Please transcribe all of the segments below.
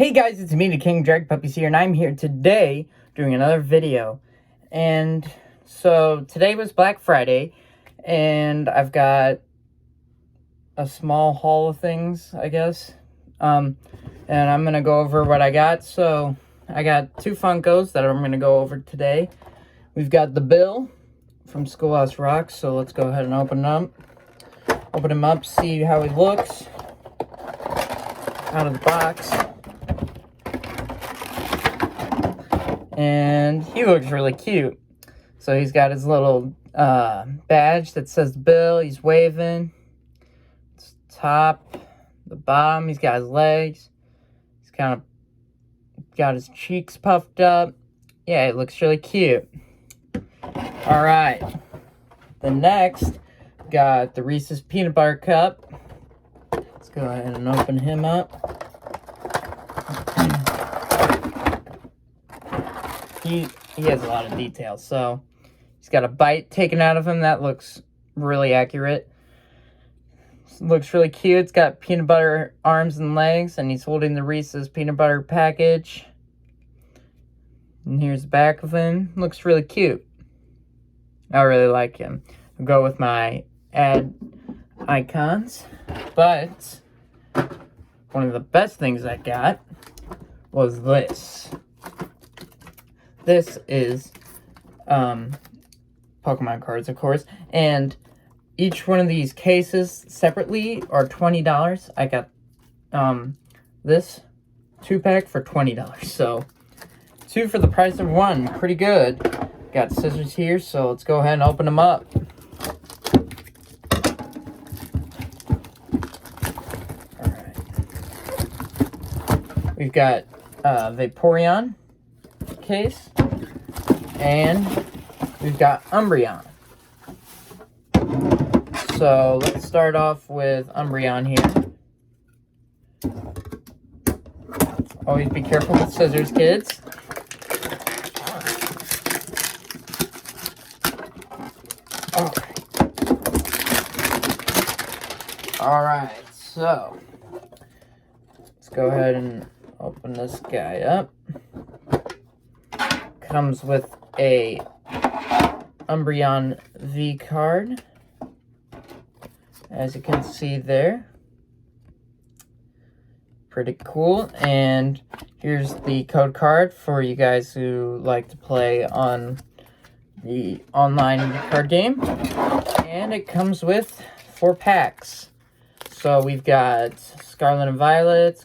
Hey guys, it's me, the King Drag Puppies here, and I'm here today doing another video. And so today was Black Friday, and I've got a small haul of things, I guess. And I'm gonna go over what I got. So I got two Funkos that I'm gonna go over today. We've got the Bill from Schoolhouse Rock. So let's go ahead and open him up, see how he looks out of the box. And he looks really cute. So he's got his little badge that says Bill. He's waving. It's top, the bottom. He's got his legs. He's kind of got his cheeks puffed up. Yeah, it looks really cute. All right. The next, got the Reese's Peanut Butter Cup. Let's go ahead and open him up. He has a lot of details. So he's got a bite taken out of him. That looks really accurate. Looks really cute. It's got peanut butter arms and legs, and he's holding the Reese's peanut butter package. And here's the back of him. Looks really cute. I really like him. I'll go with my ad icons. But one of the best things I got was this. This is Pokemon cards, of course, and each one of these cases separately are $20. I got this 2-pack for $20, so 2 for the price of 1. Pretty good. Got scissors here, so let's go ahead and open them up. All right. We've got Vaporeon case, and we've got Umbreon. So let's start off with Umbreon here. Always be careful with scissors, kids. Alright, so let's go ahead and open this guy up. Comes with a Umbreon V card, as you can see there. Pretty cool. And here's the code card for you guys who like to play on the online card game. And it comes with 4 packs. So we've got Scarlet and Violet,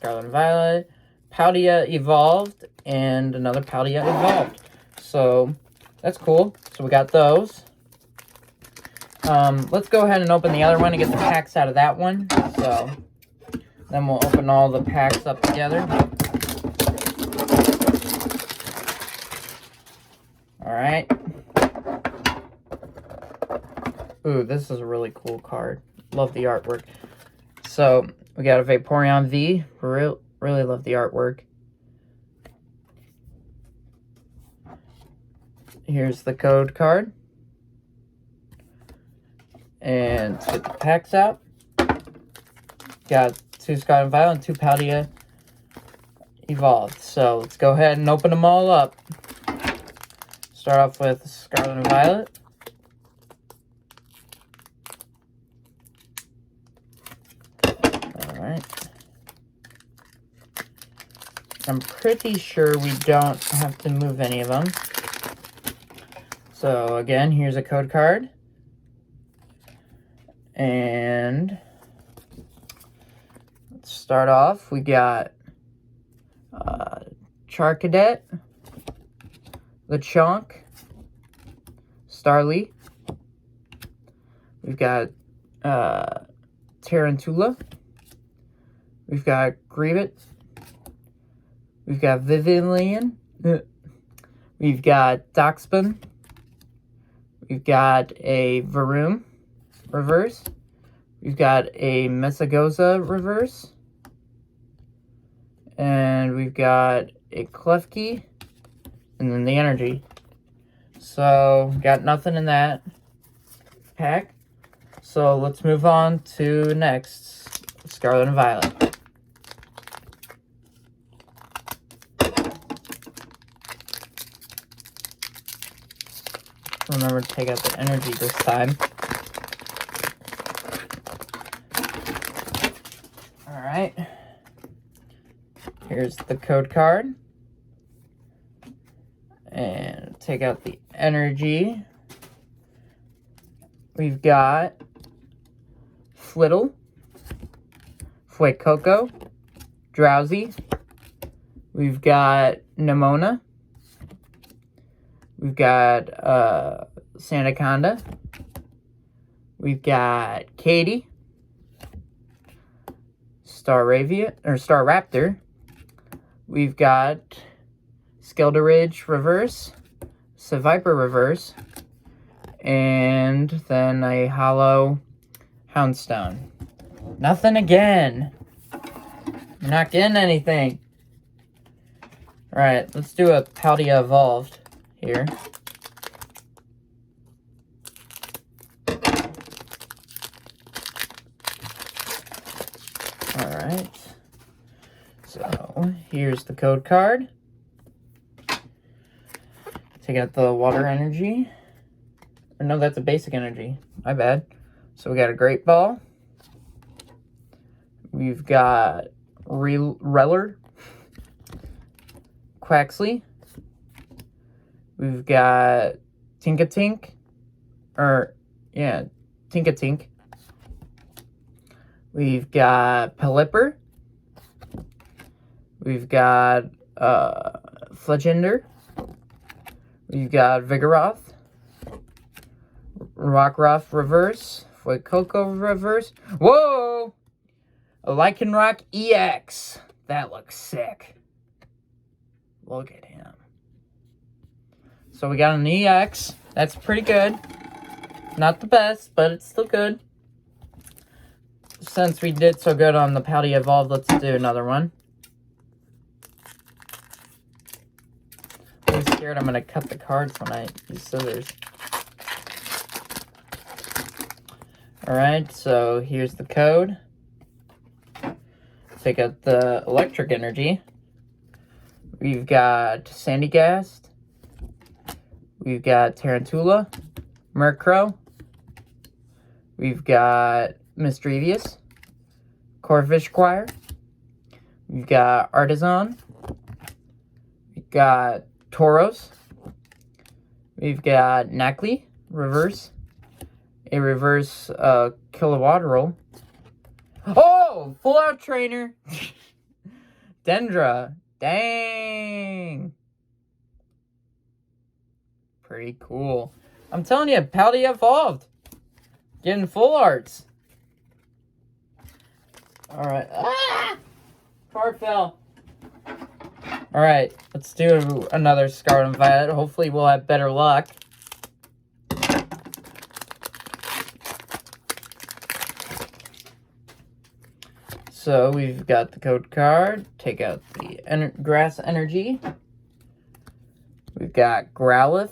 Paldea Evolved, and another Paldea Evolved. So that's cool. So we got those. Let's go ahead and open the other one and get the packs out of that one. So then we'll open all the packs up together. Alright. Ooh, this is a really cool card. Love the artwork. So we got a Vaporeon V. Really love the artwork. Here's the code card. And let's get the packs out. Got 2 Scarlet and Violet and 2 Paldea Evolved. So let's go ahead and open them all up. Start off with Scarlet and Violet. Alright. I'm pretty sure we don't have to move any of them. So again, here's a code card. And let's start off. We got Charcadet, Lechonk, Starly. We've got Tarantula. We've got Greavit. We've got Vivillon. We've got Doxpin. We've got a Varoom reverse. We've got a Mesagoza reverse. And we've got a Klefki. And then the energy. So, got nothing in that pack. So, let's move on to next. Scarlet and Violet. remember to take out the energy this time. Alright. Here's the code card. And take out the energy. We've got Flittle, Fuecoco, Drowzee. We've got Nemona. We've got Sandaconda. We've got Katie, Staraptor. We've got Skelderidge Reverse, Seviper Reverse, and then a Hollow Houndstone. Nothing again. We're not getting anything. Alright, let's do a Paldea Evolved here. Alright. So, here's the code card. Take out the water energy. Or no, that's a basic energy. My bad. So we got a Great Ball. We've got Reller. Quaxley. We've got Tinkatink. Tinkatink. We've got Pelipper. We've got Fletchender. We've got Vigoroth. Rockruff Reverse. Fuecoco Reverse. Whoa! A Lycanroc EX. That looks sick. Look at him. So we got an EX. That's pretty good. Not the best, but it's still good. Since we did so good on the Paldea Evolved, let's do another one. I'm scared I'm going to cut the cards when I use scissors. Alright, so here's the code. Take out the electric energy. We've got Sandygast. We've got Tarantula. Murkrow. We've got Misdreavus. Corvish Choir. We've got Artisan. We've got Tauros. We've got Nacli. Reverse. A reverse Kilowattrel. Oh! Full out trainer! Dendra. Dang! Pretty cool. I'm telling you, Paldea Evolved. Getting full arts. Alright. Ah! Card fell. Alright, let's do another Scarlet and Violet. Hopefully we'll have better luck. So we've got the code card. Take out the grass energy. We've got Growlithe.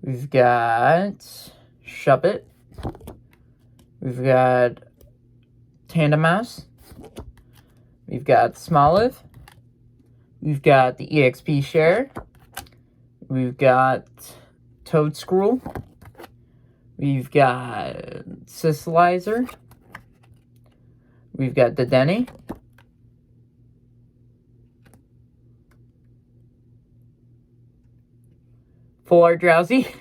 We've got Shuppet. We've got Tandemaus. We've got Smoliv. We've got the EXP share. We've got Toedscruel. We've got Sislizer. We've got Dedenne. Full art Drowzee.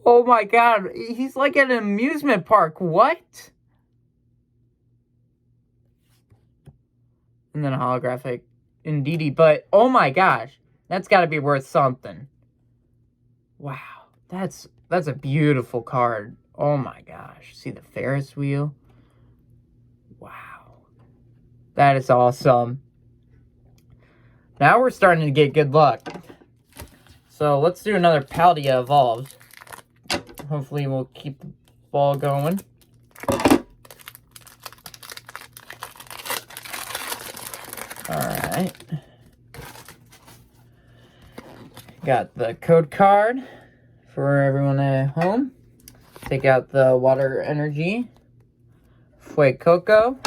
Oh my god, he's like at an amusement park. What? And then a holographic Indeedee, but oh my gosh, that's got to be worth something. Wow, that's a beautiful card. Oh my gosh, see the Ferris wheel? Wow, that is awesome. Now we're starting to get good luck. So let's do another Paldea Evolved. Hopefully we'll keep the ball going. Alright. Got the code card for everyone at home. Take out the water energy. Fuecoco.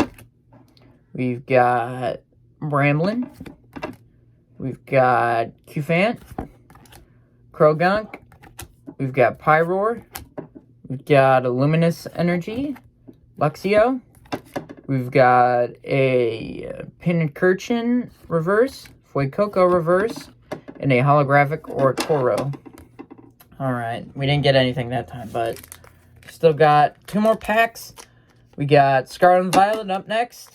We've got Bramblin. We've got Cufant. Krogunk. We've got Pyroar. We've got a Luminous Energy. Luxio. We've got a Pincurchin reverse. Fuecoco reverse. And a holographic Oricoro. Alright, we didn't get anything that time, but still got 2 more packs. We got Scarlet and Violet up next.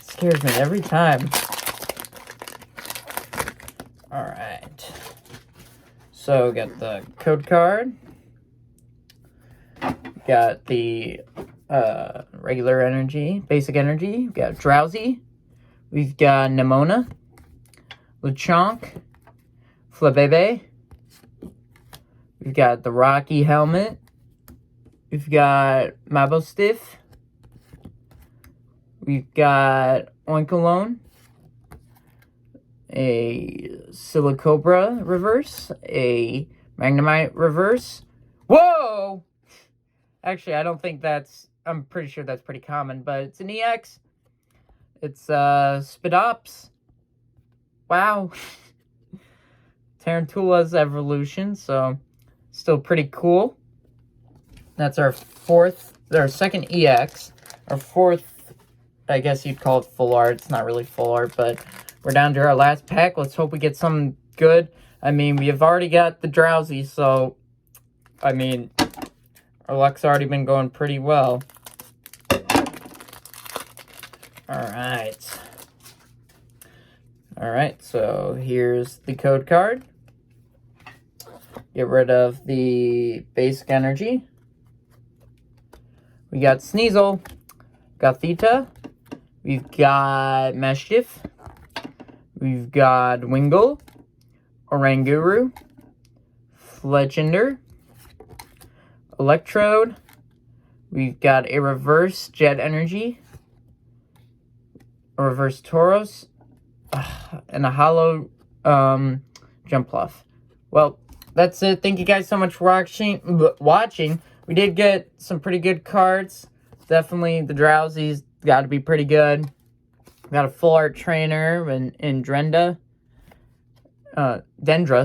Scares me every time. Alright. So, got the code card. Got the regular energy, basic energy. We've got Drowzee. We've got Nemona. Lechonk. Flabebe. We've got the Rocky Helmet. We've got Mabostiff. We've got Oinkalone. A Silicobra reverse. A Magnemite reverse. Whoa! Actually, I don't think that's... I'm pretty sure that's pretty common, but it's an EX. It's Spidops. Wow. Tarantula's evolution, so still pretty cool. That's our second EX. Our fourth, I guess you'd call it full art. It's not really full art, but we're down to our last pack. Let's hope we get something good. I mean, we have already got the Drowzee, so, I mean, our luck's already been going pretty well. Alright. Alright, so here's the code card. Get rid of the basic energy. We got Sneasel, Gothita, we've got Mischief, we've got Wingull, Oranguru, Fletchender, Electrode, we've got a reverse Jet Energy, a reverse Tauros, and a hollow Jumpluff. Well, that's it. Thank you guys so much for watching. We did get some pretty good cards. Definitely the Drowzee's got to be pretty good. Got a full art trainer in Dendra,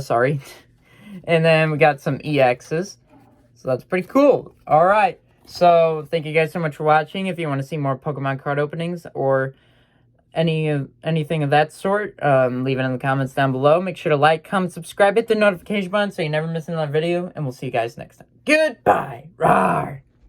sorry. And then we got some EXs. So that's pretty cool. Alright. So thank you guys so much for watching. If you want to see more Pokemon card openings or anything of that sort, leave it in the comments down below. Make sure to like, comment, subscribe, hit the notification button so you never miss another video, and we'll see you guys next time. Goodbye. Rawr.